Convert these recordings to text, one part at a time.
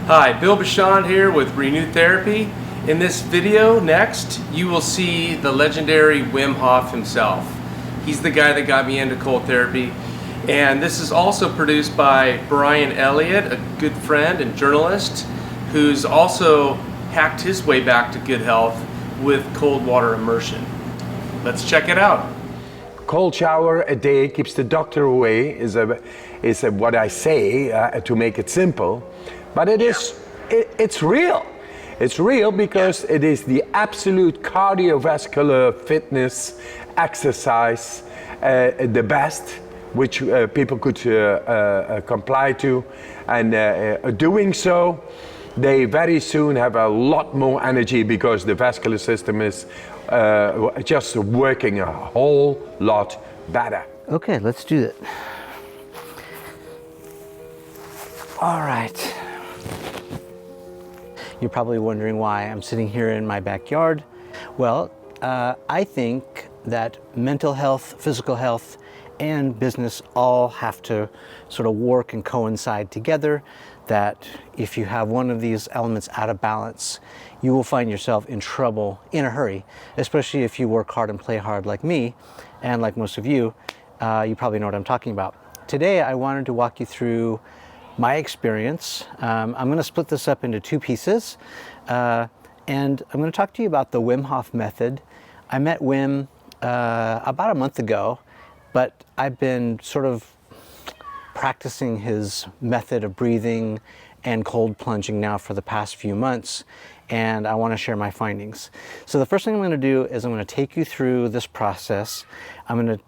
Hi, Bill Bashan here with Renu Therapy. In this video next, you will see the legendary Wim Hof himself. He's the guy that got me into cold therapy. And this is also produced by Bryan Elliott, a good friend and journalist, who's also hacked his way back to good health with cold water immersion. Let's check it out. Cold shower a day keeps the doctor away is what I say to make it simple. But it's real. It's real because it is the absolute cardiovascular fitness exercise, the best, which people could comply to. And doing so, they very soon have a lot more energy because the vascular system is just working a whole lot better. Okay, let's do it. All right. You're probably wondering why I'm sitting here in my backyard. Well, I think that mental health, physical health, and business all have to sort of work and coincide together. That if you have one of these elements out of balance, you will find yourself in trouble in a hurry, especially if you work hard and play hard like me, and like most of you, you probably know what I'm talking about. Today, I wanted to walk you through my experience. I'm going to split this up into two pieces, and I'm going to talk to you about the Wim Hof method. I met Wim about a month ago, but I've been sort of practicing his method of breathing and cold plunging now for the past few months, and I want to share my findings. So the first thing I'm going to do is I'm going to take you through this process. I'm going to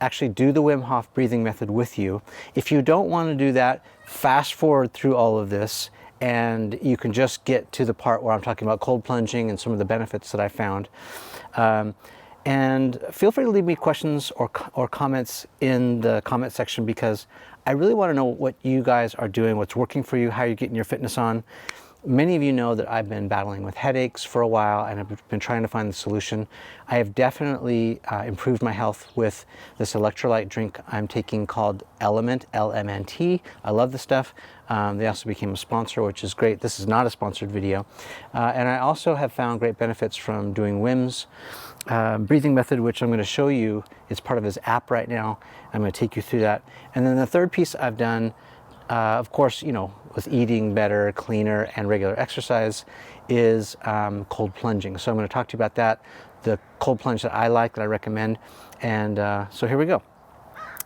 actually do the Wim Hof breathing method with you. If you don't want to do that, fast forward through all of this and you can just get to the part where I'm talking about cold plunging and some of the benefits that I found. And feel free to leave me questions or comments in the comment section, because I really want to know what you guys are doing, what's working for you, how you're getting your fitness on. Many of you know that I've been battling with headaches for a while and I've been trying to find the solution. I have definitely improved my health with this electrolyte drink I'm taking called Element, LMNT. I love the stuff. They also became a sponsor, which is great. This is not a sponsored video. And I also have found great benefits from doing Wim's breathing method, which I'm going to show you. It's part of his app right now. I'm going to take you through that. And then the third piece I've done, of course, you know, with eating better, cleaner, and regular exercise, is cold plunging. So I'm going to talk to you about that, the cold plunge that I like, that I recommend. And so here we go.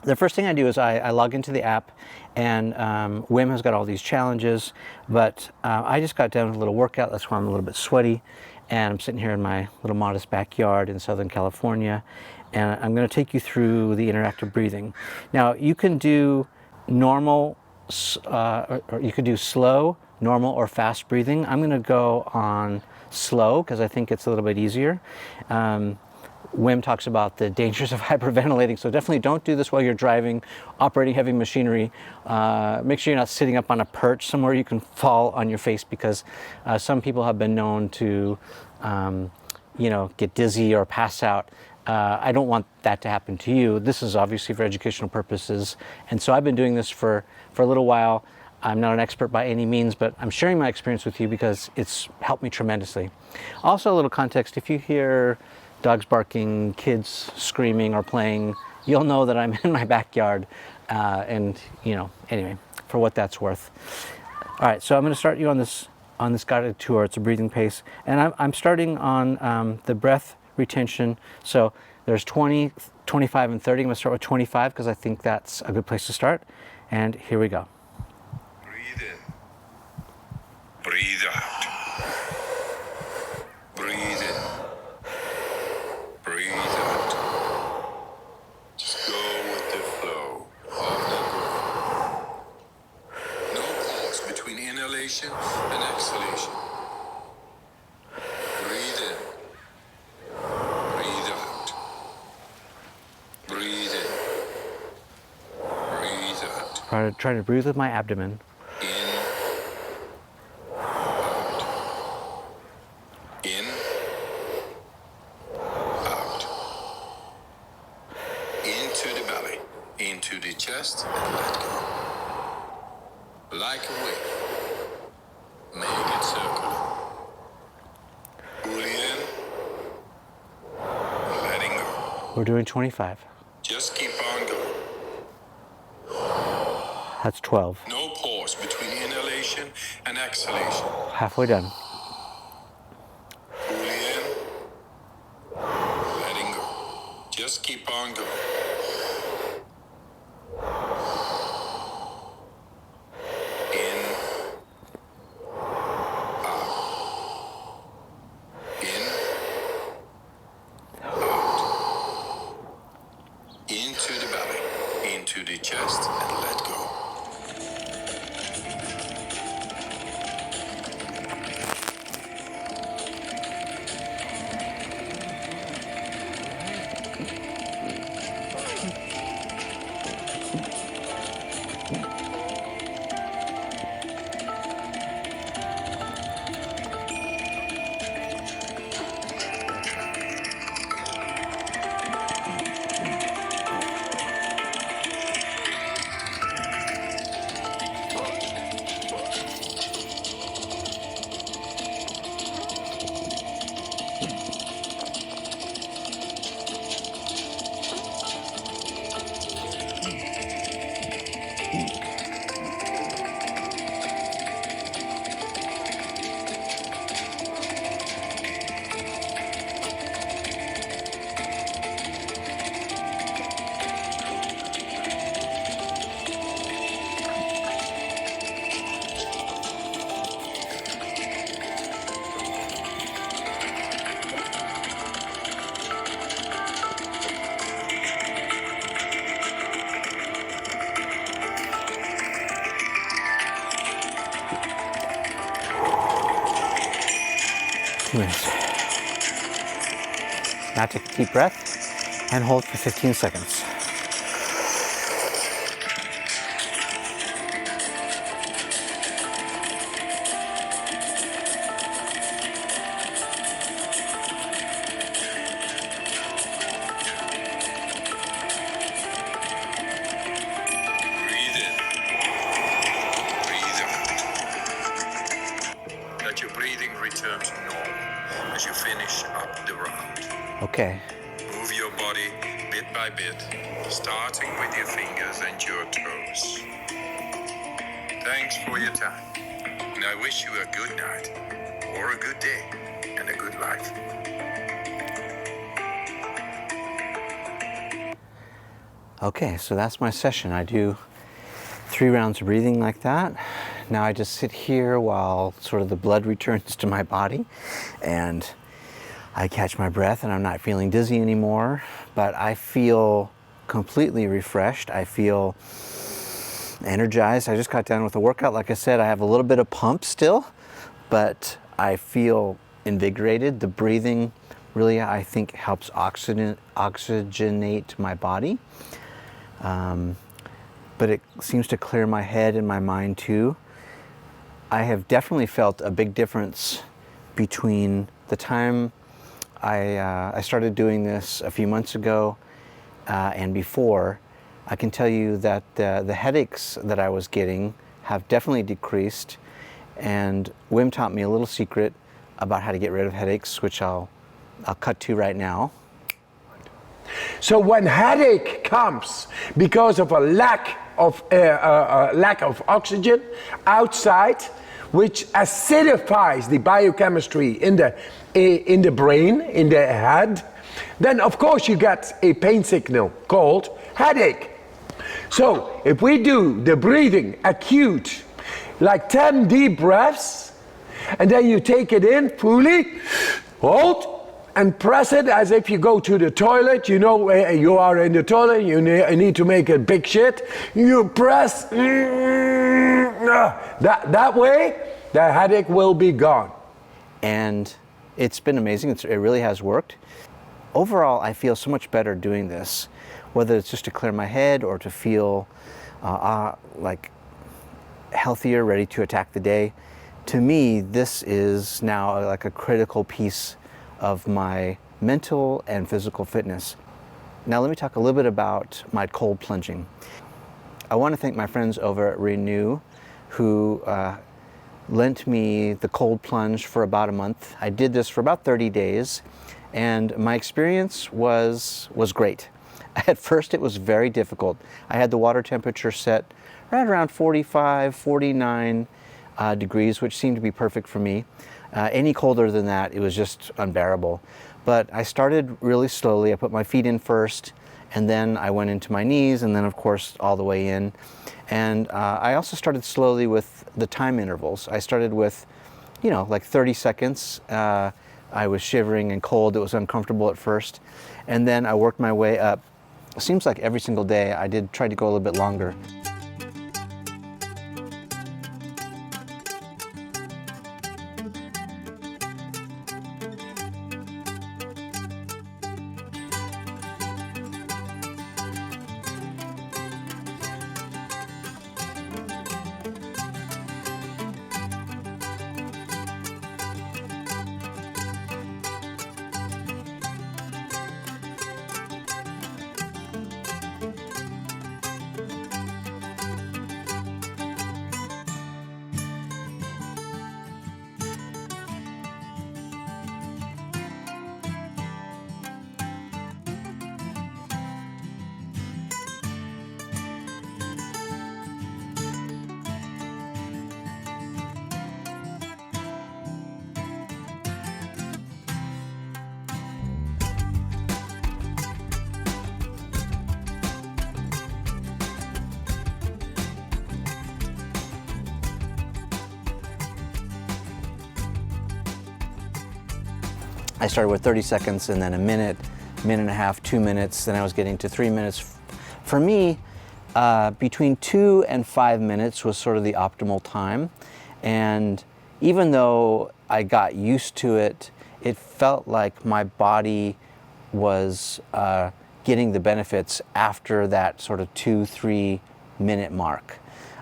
The first thing I do is I log into the app, and Wim has got all these challenges, but I just got done with a little workout. That's why I'm a little bit sweaty. And I'm sitting here in my little modest backyard in Southern California, and I'm going to take you through the interactive breathing. Now, you can do normal, or you could do slow, normal, or fast breathing. I'm going to go on slow because I think it's a little bit easier. Wim talks about the dangers of hyperventilating, so definitely don't do this while you're driving, operating heavy machinery. Make sure you're not sitting up on a perch somewhere you can fall on your face, because some people have been known to, get dizzy or pass out. I don't want that to happen to you. This is obviously for educational purposes, and so I've been doing this for a little while. I'm not an expert by any means, but I'm sharing my experience with you because it's helped me tremendously. Also, a little context: if you hear dogs barking, kids screaming or playing, you'll know that I'm in my backyard, and anyway, for what that's worth. All right, so I'm going to start you on this guided tour. It's a breathing pace, and I'm starting on the breath retention. So there's 20, 25, and 30. I'm going to start with 25 because I think that's a good place to start. And here we go. Breathe in. Breathe out. Breathe in. Breathe out. Just go with the flow of the breath. No pause between inhalation and exhalation. Breathe in. Breathe out. Breathe in. Breathe out. Try to breathe with my abdomen. In. Out. In. Out. Into the belly. Into the chest and let go. Like a wave. We're doing 25. Just keep on going. That's 12. No pause between inhalation and exhalation. Halfway done. Fully in, letting go. Just keep on going. In, out. In, out. Into the belly, into the chest, and let go. Now take a deep breath and hold for 15 seconds. Breathe in. Breathe out. Let your breathing return to normal as you finish up the round. Okay. Move your body bit by bit, starting with your fingers and your toes. Thanks for your time, and I wish you a good night, or a good day, and a good life. Okay, so that's my session. I do 3 rounds of breathing like that. Now I just sit here while sort of the blood returns to my body and I catch my breath, and I'm not feeling dizzy anymore, but I feel completely refreshed. I feel energized. I just got done with a workout. Like I said, I have a little bit of pump still, but I feel invigorated. The breathing really, I think, helps oxygenate my body. But it seems to clear my head and my mind too. I have definitely felt a big difference between the time I started doing this a few months ago and before. I can tell you that the headaches that I was getting have definitely decreased, and Wim taught me a little secret about how to get rid of headaches, which I'll cut to right now. So when headache comes because of a lack of oxygen outside, which acidifies the biochemistry in the brain, in the head, then of course you get a pain signal called headache. So if we do the breathing acute, like 10 deep breaths, and then you take it in fully, hold, and press it as if you go to the toilet. You know, you are in the toilet, you need to make a big shit. You press, that way, the headache will be gone. And it's been amazing. It really has worked. Overall, I feel so much better doing this, whether it's just to clear my head or to feel like healthier, ready to attack the day. To me, this is now like a critical piece of my mental and physical fitness. Now let me talk a little bit about my cold plunging. I want to thank my friends over at Renu who lent me the cold plunge for about a month. I did this for about 30 days, and my experience was great. At first it was very difficult. I had the water temperature set right around 45, 49 degrees, which seemed to be perfect for me. Any colder than that, it was just unbearable. But I started really slowly. I put my feet in first, and then I went into my knees, and then of course all the way in. And I also started slowly with the time intervals. I started with, like 30 seconds. I was shivering and cold. It was uncomfortable at first. And then I worked my way up. It seems like every single day I did try to go a little bit longer. I started with 30 seconds and then a minute, minute and a half, 2 minutes, then I was getting to 3 minutes. For me, between 2 and 5 minutes was sort of the optimal time. And even though I got used to it, it felt like my body was getting the benefits after that sort of 2-3 minute mark.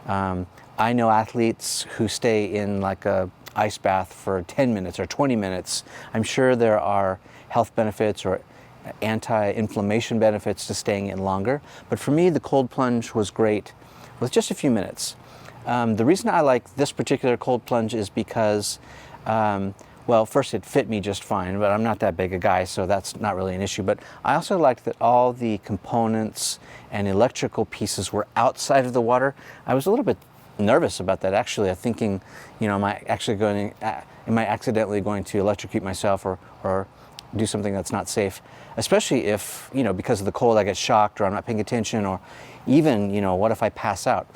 I know athletes who stay in like a ice bath for 10 minutes or 20 minutes. I'm sure there are health benefits or anti-inflammation benefits to staying in longer. But for me, the cold plunge was great with just a few minutes. The reason I like this particular cold plunge is because, well, first it fit me just fine, but I'm not that big a guy, so that's not really an issue. But I also liked that all the components and electrical pieces were outside of the water. I was a little bit nervous about that, actually. I'm thinking, am I accidentally going to electrocute myself or do something that's not safe? Especially if, because of the cold I get shocked or I'm not paying attention, or even, what if I pass out?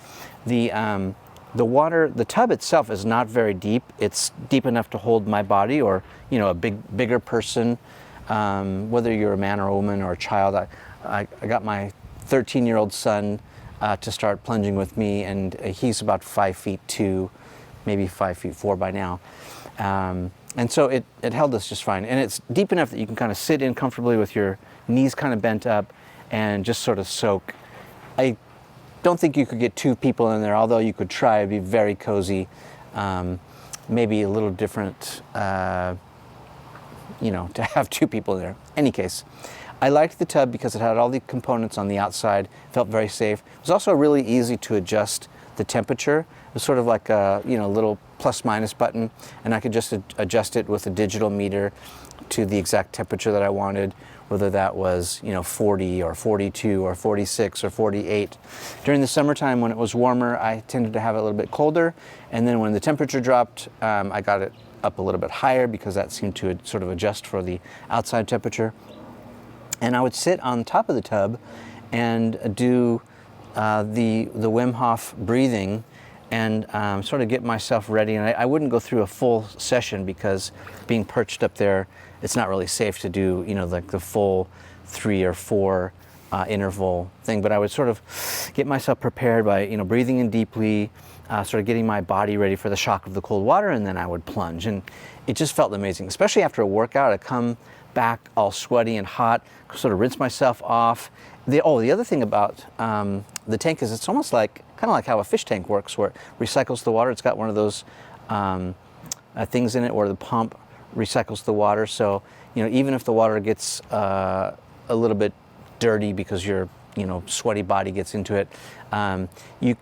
The water, the tub itself is not very deep. It's deep enough to hold my body or, a bigger person, whether you're a man or a woman or a child. I got my 13-year-old son to start plunging with me, and he's about 5'2", maybe 5'4" by now. And so it held us just fine. And it's deep enough that you can kind of sit in comfortably with your knees kind of bent up and just sort of soak. I don't think you could get 2 people in there, although you could try. It'd be very cozy, maybe a little different, to have 2 people in there. Any case, I liked the tub because it had all the components on the outside, felt very safe. It was also really easy to adjust the temperature. It was sort of like a little plus minus button, and I could just adjust it with a digital meter to the exact temperature that I wanted, whether that was 40 or 42 or 46 or 48. During the summertime when it was warmer, I tended to have it a little bit colder, and then when the temperature dropped, I got it up a little bit higher because that seemed to sort of adjust for the outside temperature. And I would sit on top of the tub and do the Wim Hof breathing and sort of get myself ready. And I wouldn't go through a full session because being perched up there, it's not really safe to do, like the full 3 or 4 interval thing. But I would sort of get myself prepared by, breathing in deeply, sort of getting my body ready for the shock of the cold water, and then I would plunge. And it just felt amazing, especially after a workout. I'd come back all sweaty and hot, sort of rinse myself off. The other thing about the tank is it's almost kind of like how a fish tank works, where it recycles the water. It's got one of those things in it where the pump recycles the water. So, even if the water gets a little bit dirty because your sweaty body gets into it,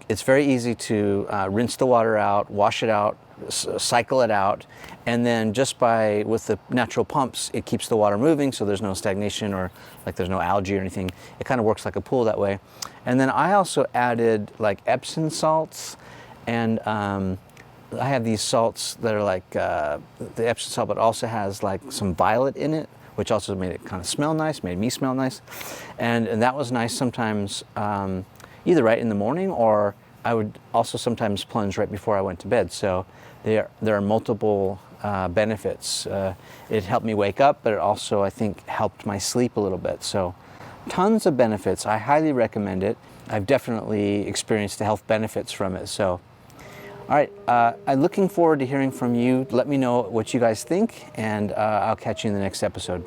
it's very easy to rinse the water out, wash it out cycle it out, and then just with the natural pumps, it keeps the water moving, so there's no stagnation or like there's no algae or anything. It kind of works like a pool that way. And then I also added like Epsom salts, and I have these salts that are like the Epsom salt, but also has like some violet in it, which also made it kind of smell nice, made me smell nice. And that was nice sometimes, either right in the morning, or I would also sometimes plunge right before I went to bed. So there are multiple benefits. It helped me wake up, but it also, I think, helped my sleep a little bit. So tons of benefits. I highly recommend it. I've definitely experienced the health benefits from it. So, all right, I'm looking forward to hearing from you. Let me know what you guys think, and I'll catch you in the next episode.